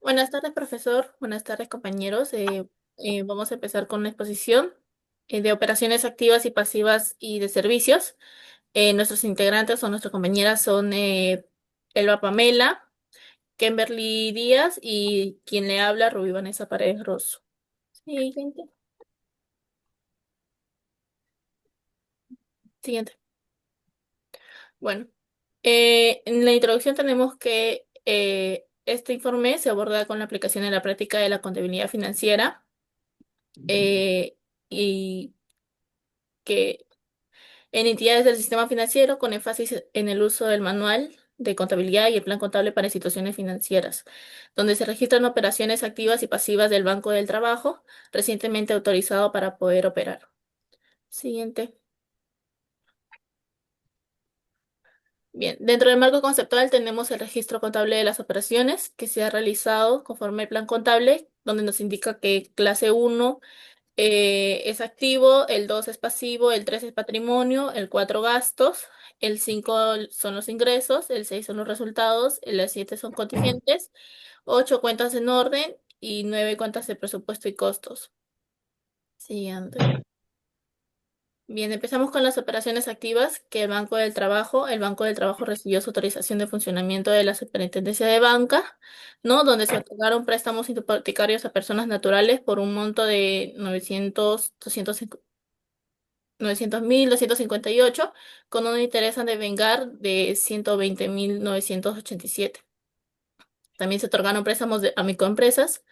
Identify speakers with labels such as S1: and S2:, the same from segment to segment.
S1: Buenas tardes, profesor. Buenas tardes, compañeros. Vamos a empezar con una exposición de operaciones activas y pasivas y de servicios. Nuestros integrantes o nuestras compañeras son Elba Pamela, Kimberly Díaz y quien le habla, Rubí Vanessa Paredes Rosso. Siguiente. Siguiente. Bueno, en la introducción tenemos que este informe se aborda con la aplicación en la práctica de la contabilidad financiera eh, y que en entidades del sistema financiero con énfasis en el uso del manual de contabilidad y el plan contable para instituciones financieras, donde se registran operaciones activas y pasivas del Banco del Trabajo, recientemente autorizado para poder operar. Siguiente. Bien, dentro del marco conceptual tenemos el registro contable de las operaciones que se ha realizado conforme al plan contable, donde nos indica que clase uno es activo, el 2 es pasivo, el 3 es patrimonio, el 4 gastos, el 5 son los ingresos, el 6 son los resultados, el 7 son contingentes, 8 cuentas en orden y 9 cuentas de presupuesto y costos. Siguiente. Bien, empezamos con las operaciones activas que el Banco del Trabajo recibió su autorización de funcionamiento de la Superintendencia de Banca, ¿no? Donde se otorgaron préstamos hipotecarios a personas naturales por un monto de 900.258 con un interés a devengar de 120.987. También se otorgaron préstamos a microempresas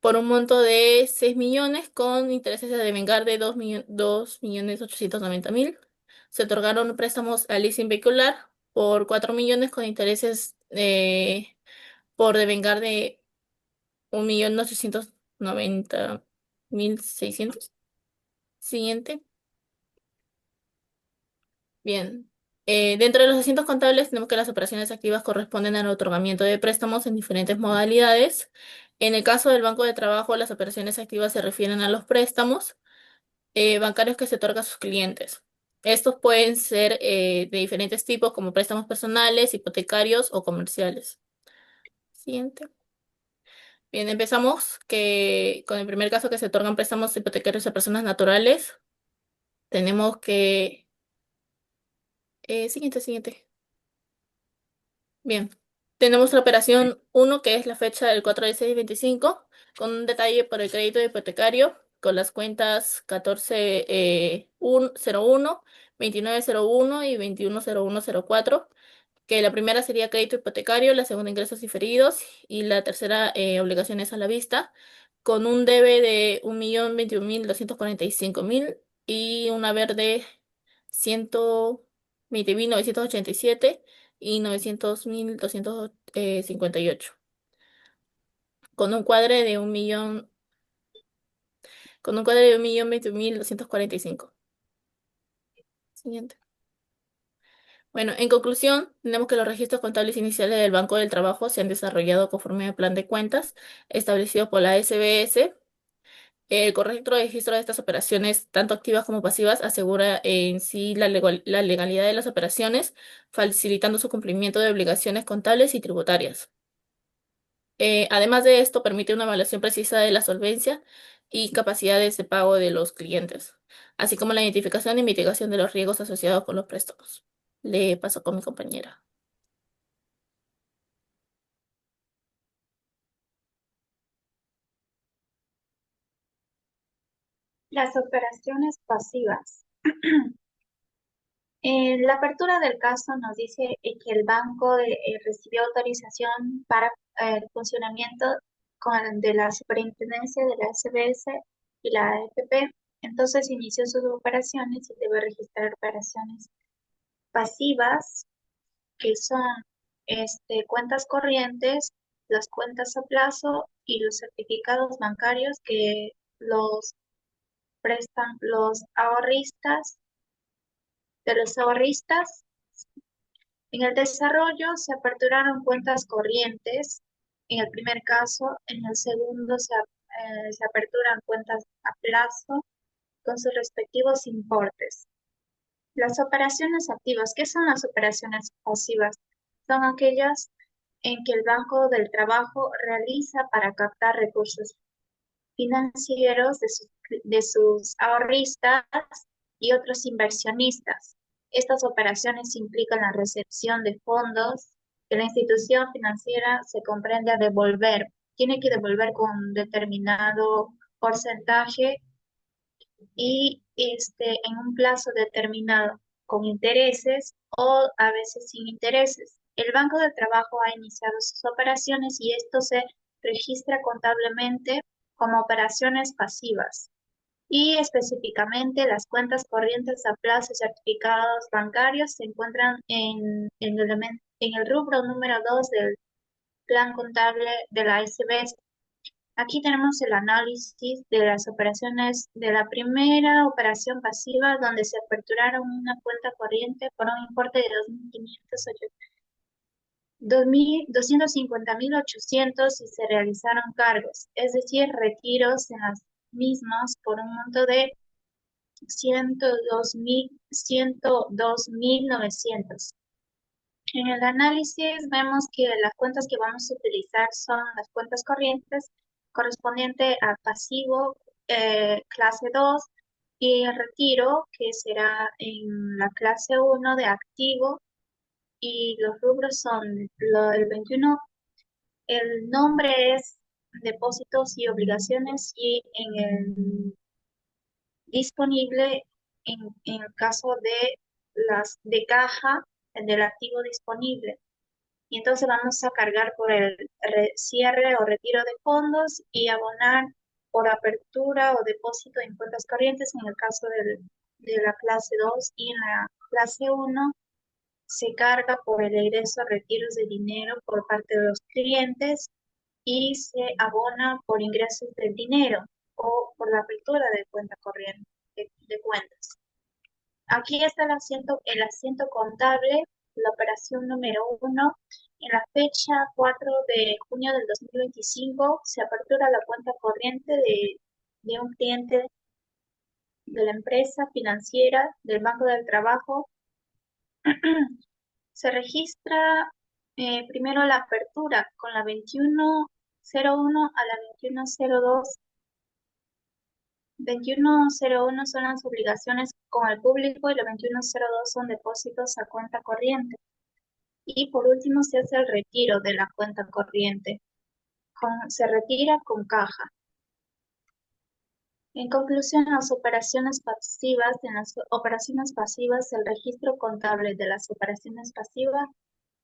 S1: por un monto de 6 millones con intereses a devengar de 2.890.000. Se otorgaron préstamos a leasing vehicular por 4 millones con intereses por devengar de 1.890.600. Siguiente. Bien. Dentro de los asientos contables tenemos que las operaciones activas corresponden al otorgamiento de préstamos en diferentes modalidades. En el caso del Banco de Trabajo, las operaciones activas se refieren a los préstamos bancarios que se otorga a sus clientes. Estos pueden ser de diferentes tipos, como préstamos personales, hipotecarios o comerciales. Siguiente. Bien, empezamos con el primer caso que se otorgan préstamos hipotecarios a personas naturales. Tenemos que... siguiente. Bien, tenemos la operación uno que es la fecha del 4 de 6/25, con un detalle por el crédito hipotecario, con las cuentas 1401, 2901 y 210104, que la primera sería crédito hipotecario, la segunda ingresos diferidos y la tercera obligaciones a la vista, con un debe de 1.021.245.000 y un haber de 120.987 y 900.258, con un cuadre de 1.021.245. Siguiente. Bueno, en conclusión, tenemos que los registros contables iniciales del Banco del Trabajo se han desarrollado conforme al plan de cuentas establecido por la SBS. El correcto registro de estas operaciones, tanto activas como pasivas, asegura en sí la legalidad de las operaciones, facilitando su cumplimiento de obligaciones contables y tributarias. Además de esto, permite una evaluación precisa de la solvencia y capacidades de pago de los clientes, así como la identificación y mitigación de los riesgos asociados con los préstamos. Le paso con mi compañera.
S2: Las operaciones pasivas. La apertura del caso nos dice que el banco recibió autorización para el funcionamiento de la superintendencia de la SBS y la AFP. Entonces inició sus operaciones y debe registrar operaciones pasivas, que son cuentas corrientes, las cuentas a plazo y los certificados bancarios que los prestan los ahorristas. De los ahorristas, en el desarrollo se aperturaron cuentas corrientes, en el primer caso, en el segundo se aperturan cuentas a plazo con sus respectivos importes. Las operaciones activas, ¿qué son las operaciones pasivas? Son aquellas en que el Banco del Trabajo realiza para captar recursos financieros de sus ahorristas y otros inversionistas. Estas operaciones implican la recepción de fondos que la institución financiera se comprende a devolver. Tiene que devolver con determinado porcentaje y en un plazo determinado, con intereses o a veces sin intereses. El Banco del Trabajo ha iniciado sus operaciones y esto se registra contablemente como operaciones pasivas. Y específicamente las cuentas corrientes a plazo y certificados bancarios se encuentran en el rubro número 2 del plan contable de la SBS. Aquí tenemos el análisis de las operaciones de la primera operación pasiva, donde se aperturaron una cuenta corriente por un importe de 250.800 y se realizaron cargos, es decir, retiros en las mismas por un monto de 102.900. En el análisis vemos que las cuentas que vamos a utilizar son las cuentas corrientes correspondiente a pasivo clase 2 y el retiro que será en la clase 1 de activo y los rubros son el 21. El nombre es depósitos y obligaciones y en el disponible en el caso de las de caja del activo disponible. Y entonces vamos a cargar por el cierre o retiro de fondos y abonar por apertura o depósito en cuentas corrientes en el caso de la clase 2 y en la clase 1 se carga por el egreso retiros de dinero por parte de los clientes y se abona por ingresos del dinero o por la apertura de cuenta corriente de cuentas. Aquí está el asiento contable, la operación número 1. En la fecha 4 de junio del 2025 se apertura la cuenta corriente de un cliente de la empresa financiera del Banco del Trabajo. Se registra primero la apertura con la 2101 a la 2102. 2101 son las obligaciones con el público y la 2102 son depósitos a cuenta corriente. Y por último se hace el retiro de la cuenta corriente. Se retira con caja. En conclusión, en las operaciones pasivas, el registro contable de las operaciones pasivas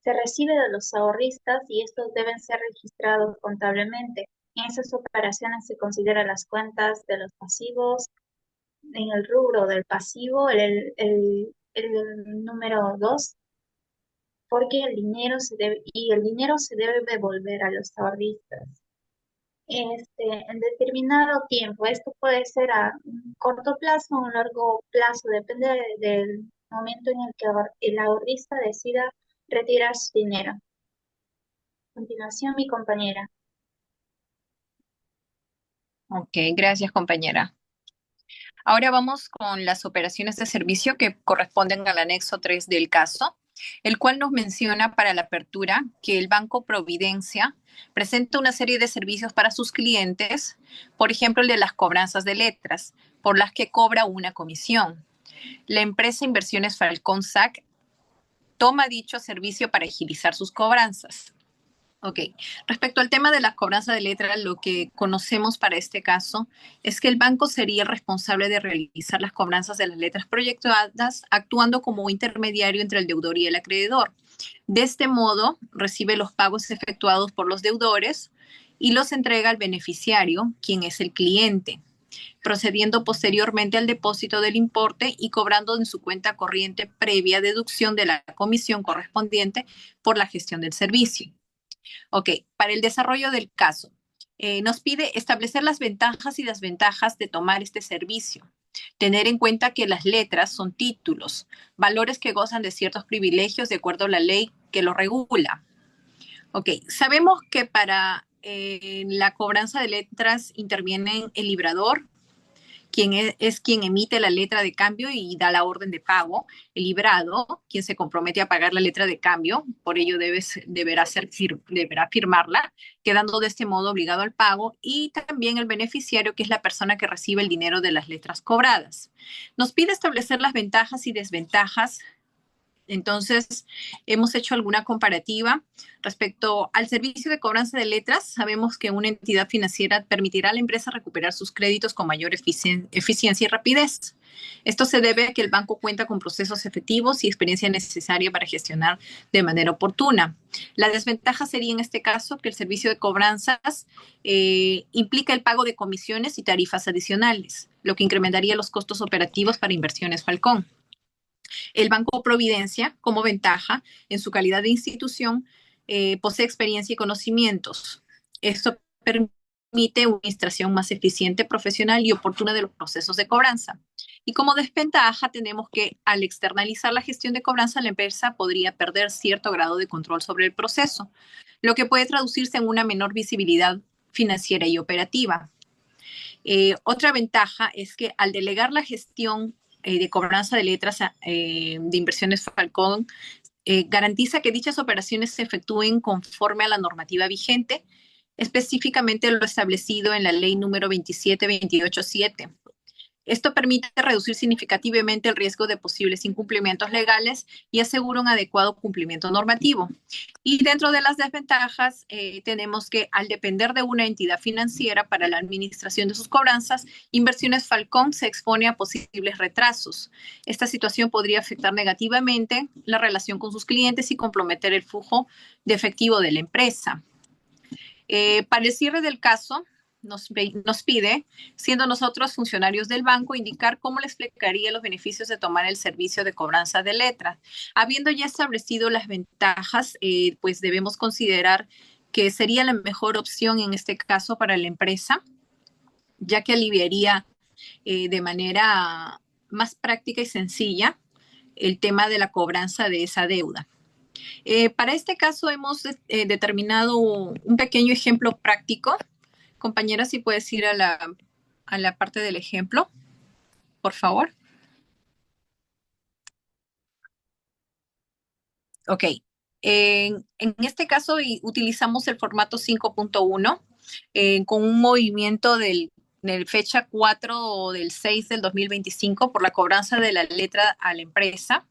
S2: se recibe de los ahorristas y estos deben ser registrados contablemente. En esas operaciones se consideran las cuentas de los pasivos, en el rubro del pasivo, el número 2, porque el dinero se debe devolver a los ahorristas. En determinado tiempo, esto puede ser a un corto plazo o un largo plazo, depende del momento en el que el ahorrista decida retirar su dinero. A continuación, mi compañera.
S3: Ok, gracias, compañera. Ahora vamos con las operaciones de servicio que corresponden al anexo 3 del caso, el cual nos menciona para la apertura que el Banco Providencia presenta una serie de servicios para sus clientes, por ejemplo, el de las cobranzas de letras, por las que cobra una comisión. La empresa Inversiones Falcón SAC toma dicho servicio para agilizar sus cobranzas. Ok, respecto al tema de la cobranza de letra, lo que conocemos para este caso es que el banco sería el responsable de realizar las cobranzas de las letras proyectadas, actuando como intermediario entre el deudor y el acreedor. De este modo, recibe los pagos efectuados por los deudores y los entrega al beneficiario, quien es el cliente, procediendo posteriormente al depósito del importe y cobrando en su cuenta corriente previa deducción de la comisión correspondiente por la gestión del servicio. Ok, para el desarrollo del caso, nos pide establecer las ventajas y desventajas de tomar este servicio. Tener en cuenta que las letras son títulos, valores que gozan de ciertos privilegios de acuerdo a la ley que lo regula. Ok, sabemos que para la cobranza de letras intervienen el librador, quien es quien emite la letra de cambio y da la orden de pago, el librado, quien se compromete a pagar la letra de cambio, por ello deberá firmarla, quedando de este modo obligado al pago, y también el beneficiario, que es la persona que recibe el dinero de las letras cobradas. Nos pide establecer las ventajas y desventajas. Entonces, hemos hecho alguna comparativa respecto al servicio de cobranza de letras. Sabemos que una entidad financiera permitirá a la empresa recuperar sus créditos con mayor eficiencia y rapidez. Esto se debe a que el banco cuenta con procesos efectivos y experiencia necesaria para gestionar de manera oportuna. La desventaja sería en este caso que el servicio de cobranzas implica el pago de comisiones y tarifas adicionales, lo que incrementaría los costos operativos para Inversiones Falcón. El Banco Providencia, como ventaja, en su calidad de institución, posee experiencia y conocimientos. Esto permite una administración más eficiente, profesional y oportuna de los procesos de cobranza. Y como desventaja tenemos que al externalizar la gestión de cobranza, la empresa podría perder cierto grado de control sobre el proceso, lo que puede traducirse en una menor visibilidad financiera y operativa. Otra ventaja es que al delegar la gestión de cobranza de letras de Inversiones Falcón, garantiza que dichas operaciones se efectúen conforme a la normativa vigente, específicamente lo establecido en la ley número 27287. Esto permite reducir significativamente el riesgo de posibles incumplimientos legales y asegura un adecuado cumplimiento normativo. Y dentro de las desventajas, tenemos que al depender de una entidad financiera para la administración de sus cobranzas, Inversiones Falcón se expone a posibles retrasos. Esta situación podría afectar negativamente la relación con sus clientes y comprometer el flujo de efectivo de la empresa. Para el cierre del caso, nos pide, siendo nosotros funcionarios del banco, indicar cómo le explicaría los beneficios de tomar el servicio de cobranza de letras. Habiendo ya establecido las ventajas, pues debemos considerar que sería la mejor opción en este caso para la empresa, ya que aliviaría de manera más práctica y sencilla el tema de la cobranza de esa deuda. Para este caso hemos determinado un pequeño ejemplo práctico. Compañera, si puedes ir a la parte del ejemplo, por favor. Ok. En este caso utilizamos el formato 5.1 con un movimiento del fecha 4 del 6 del 2025 por la cobranza de la letra a la empresa,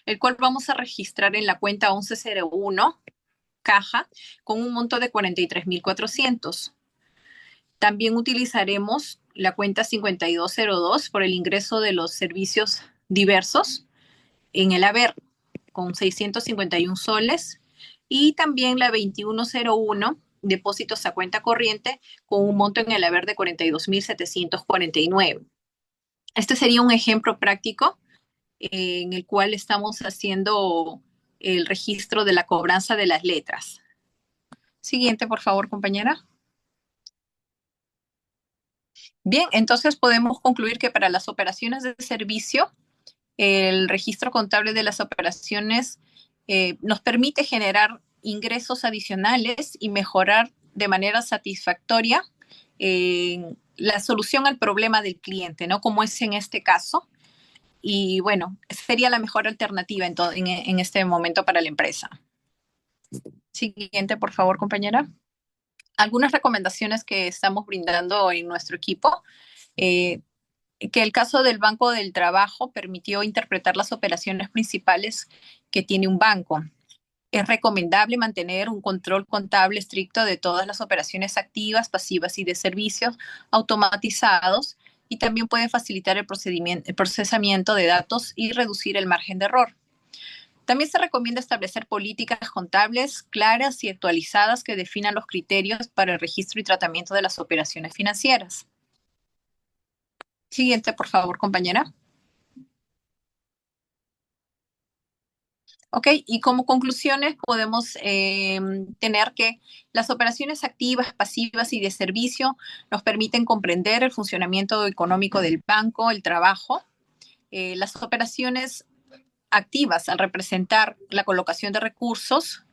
S3: el cual vamos a registrar en la cuenta 1101 caja con un monto de 43,400. También utilizaremos la cuenta 5202 por el ingreso de los servicios diversos en el haber con 651 soles, y también la 2101 depósitos a cuenta corriente con un monto en el haber de 42,749. Este sería un ejemplo práctico en el cual estamos haciendo el registro de la cobranza de las letras. Siguiente, por favor, compañera. Bien, entonces podemos concluir que para las operaciones de servicio, el registro contable de las operaciones nos permite generar ingresos adicionales y mejorar de manera satisfactoria la solución al problema del cliente, ¿no? Como es en este caso. Y bueno, sería la mejor alternativa en este momento para la empresa. Siguiente, por favor, compañera. Algunas recomendaciones que estamos brindando en nuestro equipo. Que el caso del Banco del Trabajo permitió interpretar las operaciones principales que tiene un banco. Es recomendable mantener un control contable estricto de todas las operaciones activas, pasivas y de servicios automatizados, y también pueden facilitar el procesamiento de datos y reducir el margen de error. También se recomienda establecer políticas contables claras y actualizadas que definan los criterios para el registro y tratamiento de las operaciones financieras. Siguiente, por favor, compañera. Ok, y como conclusiones podemos tener que las operaciones activas, pasivas y de servicio nos permiten comprender el funcionamiento económico del banco, el trabajo. Las operaciones activas, al representar la colocación de recursos,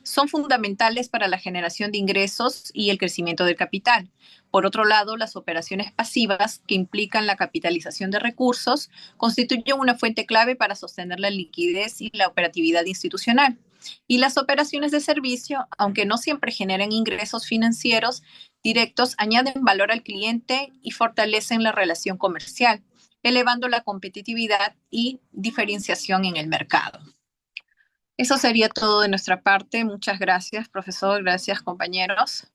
S3: son fundamentales para la generación de ingresos y el crecimiento del capital. Por otro lado, las operaciones pasivas, que implican la capitalización de recursos, constituyen una fuente clave para sostener la liquidez y la operatividad institucional. Y las operaciones de servicio, aunque no siempre generan ingresos financieros directos, añaden valor al cliente y fortalecen la relación comercial, elevando la competitividad y diferenciación en el mercado. Eso sería todo de nuestra parte. Muchas gracias, profesor. Gracias, compañeros.